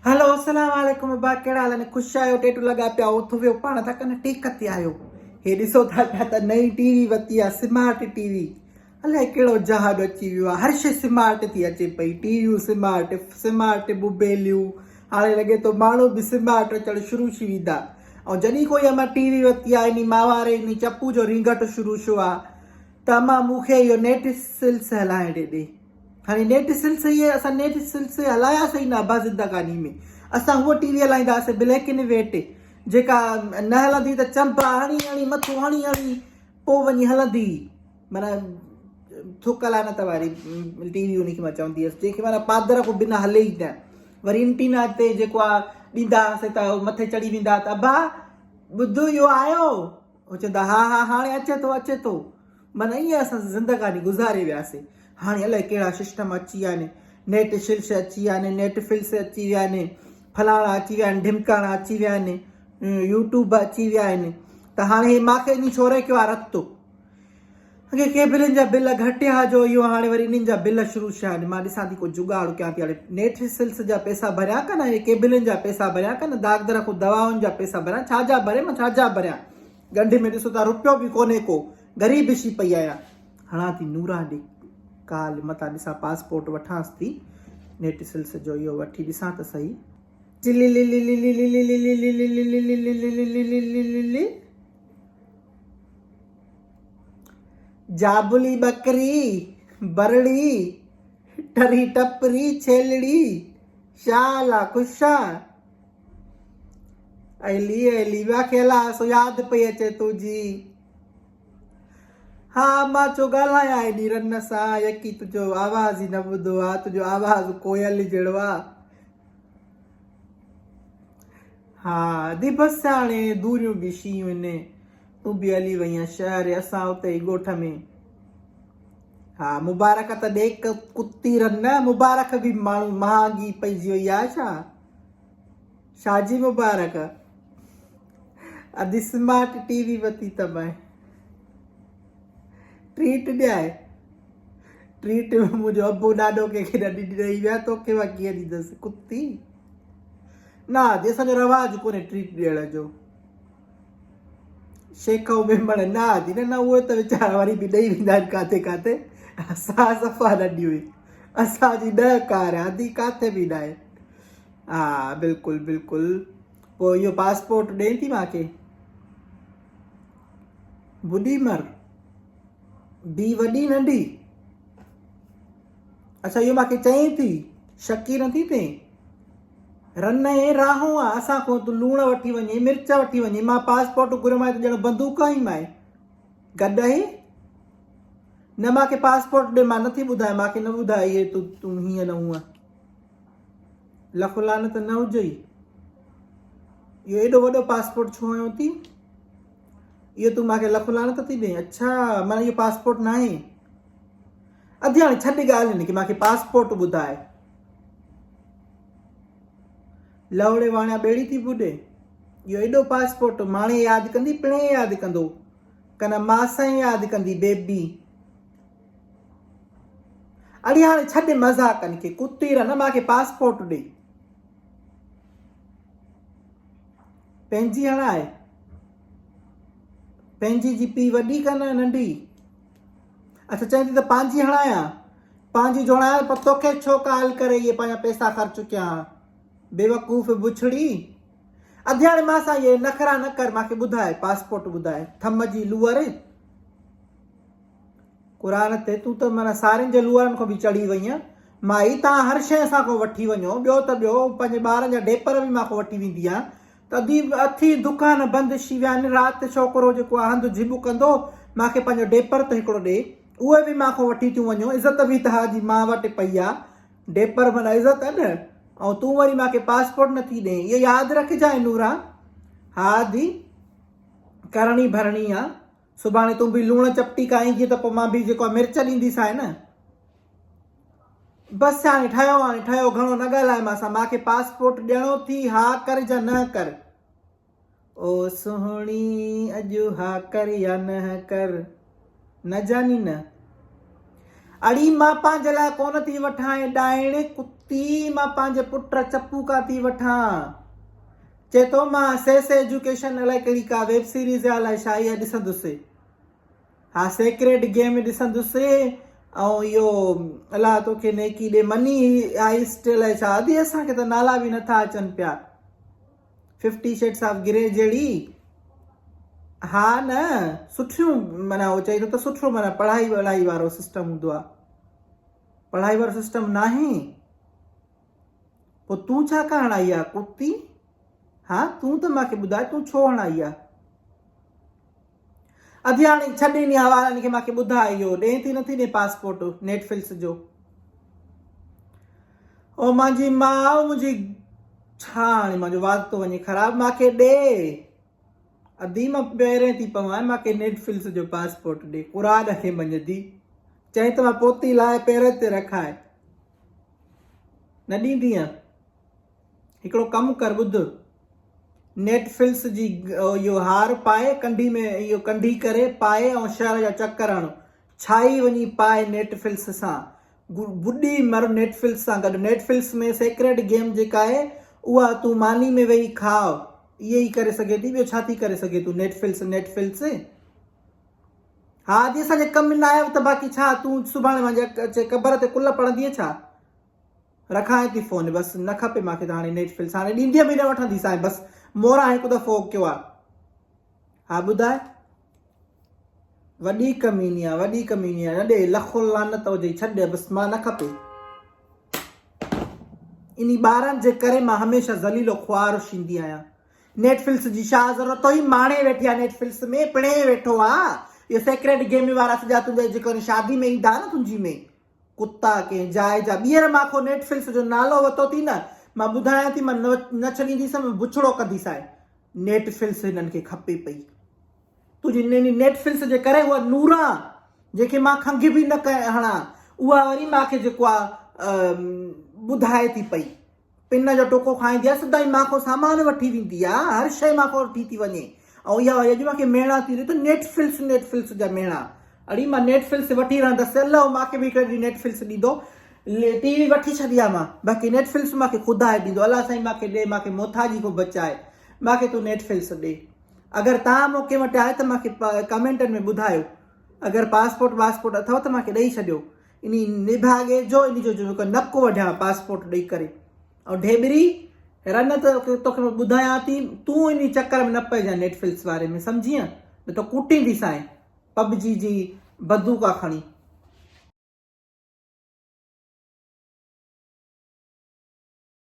Hello अस्सलाम वालेकुम बा कहिड़ा हाल आहिनि ख़ुशि आहियो टेटू लॻा पिया उथो वियो पाण था कनि टेक ते आयो हे ॾिसो था पिया त नई टीवी वरिती आहे स्मार्ट टीवी अलाए कहिड़ो जहाज अची वियो आहे हर शइ स्मार्ट थी अचे पई टीवियूं स्मार्ट स्मार्ट मोबाइलियूं हाणे लॻे थो माण्हू बि स्मार्ट अचणु शुरू थी वेंदा ऐं जॾहिं कोई अमां टीवी वरिती आहे इन मां वारे इन चपू जो रिंगट शुरू थियो आहे त अमां मूंखे इहो नेट सिल्स हलाइण ॾे हाणे नेट सिल्स इहे असां नेट सिल्स हलायासीं न आबा ज़िंदगानी में असां उहा टीवी हलाईंदासीं ब्लैक एंड व्हाइट जेका न हलंदी त चंप हणी हणी मथो हणी हणी पोइ वञी हलंदी माना थुक लानत वारी टीवी उनखे मां चवंदी हुअसि जंहिंखे माना पादर खां बिना हले ई न वरी इंटीना ते जेको आहे ॾींदा हुआसीं त मथे चढ़ी वेंदा त अबा ॿुधो इहो आयो उहो चवंदा हा हा हाणे अचे थो माना ईअं असां ज़िंदगानी गुज़ारे वियासीं हाणे अलाए कहिड़ा सिस्टम अची विया आहिनि नेट शिल्स अची विया आहिनि नेट फिल्स अची विया आहिनि फलाणा अची विया आहिनि ढिमकाणा अची विया आहिनि यूट्यूब अची विया आहिनि त हाणे मूंखे इन छोरे कयो आहे रतो अॻे केबलनि जा बिल घटि आहे जो इहो हाणे वरी इन्हनि जा बिल शुरू थिया आहिनि मां ॾिसां थी को जुगाड़ कयां थी हाणे नेट सिल्स जा पैसा भरिया कनि ऐं केबलनि जा पैसा भरिया कनि दागदर खां दवाउनि जा पैसा भरिया छाजा भरे मां छाजा भरिया ॻंढ में ॾिसो था रुपियो बि कोन्हे को ग़रीब शी पई आहियां हणा थी नूरा ॾे काल मथां ॾिसां पासपोर्ट वठांसि थी नेट सिल्स जो इहो वठी ॾिसां त सही जाबुली बकरी बरड़ी टरी टपरी छेलड़ी शाला खुशा अली व्याखेला सो यादि पई अचे तुंहिंजी हा मां चो ॻाल्हायां हेॾी रन सां यकी तुंहिंजो आवाज़ ई न ॿुधो आहे तुंहिंजो आवाज़ कोयल जहिड़ो आहे हा दी बसि हाणे दूरियूं बि शीयूं आहिनि तूं बि हली वई आहीं शहर असां उते ई ॻोठ में हा मुबारक त ॾे कुती रन न मुबारक बि माण्हू महांगी पइजी वई आहे छा छाजी मुबारक अॼु स्मार्ट टीवी वरिती त मैं ट्रीट ॾियाए ट्रीट मुंहिंजो अबो ॾाॾो कंहिंखे न ॾेई विया तोखे मां कीअं ॾींदसि कुती न अॼु असांजो रवाजु कोन्हे ट्रीट ॾियण जो शेख मेंबर न आदि न उहे त वीचारा वरी बि ॾेई वेंदा आहिनि काथे काथे असां सफ़ा न ॾियूं असांजी ॾह कार आहे आदि काथे बि न आहे हा बिल्कुलु बिल्कुलु पोइ इहो पासपोर्ट ॾिए थी मूंखे बुॾी मर बी वॾी नंढी अच्छा इहो मूंखे चई थी शकी नथी थिए रन ऐं राहूं आहे असां को तूं लूणु वठी वञे मिर्च वठी वञे मां पासपोर्ट घुरमाए त ॼण बंदूक ई माए गॾु ई न मूंखे पासपोर्ट ॾे मां नथी ॿुधायां मूंखे न ॿुधाए इहे तूं हीअं न हूअं लख लानत न हुजे इहो एॾो वॾो पासपोर्ट छो आयो थी इहो तूं मूंखे लख लानत थी ॾे अच्छा माना इहो पासपोर्ट न आहे अधु हाणे छॾ ॻाल्हि की मूंखे पासपोर्ट ॿुधाए लवड़े वाणिया ॿेड़ी थी ॿुॾे इहो एॾो पासपोर्ट माणे यादि कंदी पिणे यादि कंदो कन मासां यादि कंदी बेबी अड़े हाणे छॾ मज़ाकनि खे कुती न मूंखे पासपोर्ट ॾे पंहिंजी हणाए पंहिंजी जी पी वॾी कन नंढी अच्छा चईं थी त पंहिंजी हणायां पंहिंजी जोड़ायां पर तोखे छो काल करे इहे पंहिंजा पैसा ख़र्च कयां बेवकूफ़ बुछड़ी अधु हाणे मां सां इहे नखरा न कर मूंखे ॿुधाए पासपोर्ट ॿुधाए थम जी लूअर क़ुर ते तूं त माना सारियुनि जे लूअरनि खां बि चढ़ी वई आहीं माई तव्हां हर शइ असां खां वठी वञो ॿियो त ॿियो पंहिंजे ॿारनि जा डेपर बि मां खां वठी वेंदी आहियां त अधी अथी दुकान बंदि थी विया आहिनि राति छोकिरो जेको आहे हंधि जिब कंदो मूंखे पंहिंजो डेपर त हिकिड़ो ॾे उहे बि मां खां वठी थियूं वञो इज़त बि तव्हांजी मां वटि पई आहे डेपर माना इज़त आहे न ऐं तूं वरी मूंखे पासपोर्ट नथी ॾे इहो यादि रखजांइ नूरा हा दी करणी भरणी आहे सुभाणे तूं बि लूणु चपटी खाईंदी त पोइ मां बि जेको आहे मिर्च ॾींदीसांइ न बसि हाणे ठहियो घणो न ॻाल्हाए मां सां मूंखे पासपोर्ट ॾियणो थी हा कर या न कर ओ सुहिणी अॼु हा कर या न कर न जानी न अड़ी मां पंहिंजे लाइ कोन थी वठां डाइण कुती, मां पंहिंजे पुट चप्पू का थी वठां। चए थो मां सेस एजुकेशन अलाए कहिड़ी का वेब सीरीज़ अलाए छा इहा ॾिसंदुसि। हा सेक्रेड गेम ॾिसंदुसि ऐं इहो अलाह तोखे नेकी ॾे मनी हाइस्ट अलाए छा अॼु असांखे त नाला बि नथा अचनि पिया। 50 शेड्स ऑफ ग्रे जहिड़ी। हा न सुठियूं माना उहो चई थो त सुठो माना पढ़ाई वढ़ाई वारो सिस्टम हूंदो आहे, पढ़ाई वारो सिस्टम नाहे। पोइ तूं छा करण आई आहे कुती? हा तूं त मूंखे ॿुधाए तूं छो हणाई आहे? अॼु हाणे छॾे ॾिनी वारनि खे मूंखे ॿुधाए इहो ॾे थी नथी ॾे पासपोर्ट नेटफ्लिक्स जो। ओ मुंहिंजी माउ मुंहिंजी छा हाणे मुंहिंजो वाद थो वञे ख़राबु, मूंखे ॾे। अधी मां पहिरें थी पवां मूंखे नेटफ्लिक्स जो पासपोर्ट ॾे। क़ुरान खे मञंदी चई त मां पोती लाइ पेर ते रखाए न ॾींदीअं। हिकिड़ो कमु कर ॿुध, नेटफ्लिक्स जी इहो हार पाए कंढी में इहो कंढी करे पाए ऐं शहर जा चकर हण, छाई वञी पाए नेटफ्लिक्स सां बुॾी मर नेटफ्लिक्स सां गॾु। नेटफ्लिक्स में सेक्रेड गेम जेका आहे उहा तूं मानी में वेही खाओ, इहे ई करे सघे थी, ॿियो छा थी करे सघे तूं? नेटफ्लिक्स हा अॼु असांजे कमु न आयो त बाक़ी छा तूं सुभाणे मुंहिंजे कबर ते कुल पढ़ंदीअ छा? रखाए थी फोन बसि, न खपे मूंखे त हाणे नेटफ्लिक्स, हाणे ॾींदी बि न वठंदीसांइ बसि मोरा हिकु दफ़ो कयो आहे। हा ॿुधाए, वॾी कमीनी आहे वॾी कमीनी आहे, न ॾे लखो लानत हुजे छॾ बसि, मां न खपे। इन ॿारनि जे करे मां हमेशह ज़लीलो ख्वार थींदी आहियां। नेटफ्लिक्स जी छा ज़रूरत हुई? माणे वेठी आहे नेटफ्लिक्स में, पिणे वेठो आहे। इहे सेक्रेड गेम वारा सॼा तुंहिंजे जेको शादी में ईंदा न तुंहिंजी में कुता के जाइ जा ॿीहर माखो नेटफ्लिक्स जो नालो वरितो थी न, मां ॿुधायां थी मां न छॾींदीसि, मां बुछड़ो कंदीसांइ। नेटफ्लिक्स हिननि खे खपे पई तुंहिंजी नेटफ्लिक्स जे करे। उहा नूरां जंहिंखे मां खंघि बि न हणां उहा वरी मूंखे जेको आहे ॿुधाए थी पई, पिन जो टोको खाईंदी आहे सिधा ई माखो सामान वठी वेंदी आहे, हर शइ माखो वठी थी वञे। ऐं इहा वरी अॼु मूंखे मेणा थी ॾे त नेटफ्लिक्स जा मेणा। अड़ी मां नेटफ्लिक्स वठी रहंदसि, अलाह मूंखे बि हिकिड़ी नेटफ्लिक्स ॾींदो। टीवी वठी छॾी आहे मां, बाक़ी नेटफ्लिक्स मूंखे ख़ुदा ॾींदो। अलाह साईं मूंखे ॾे, मूंखे मोथाजी को बचाए, मूंखे तूं नेटफ्लिक्स ॾे। अगरि तव्हां मूंखे वटि आहे त मूंखे कमेंटनि में ॿुधायो, अगरि पासपोर्ट अथव त मूंखे ॾेई छॾियो। इन निभागे जो इन जो जेको नक वढियां पासपोर्ट ॾेई करे। ऐं ढेबरी रन त तोखे ॿुधायां थी, तूं इन चकर में न पइजांइ नेटफ्लिक्स वारे में, सम्झीअ? न त कूटींदीसांइ पबजी जी बंदूका खणी।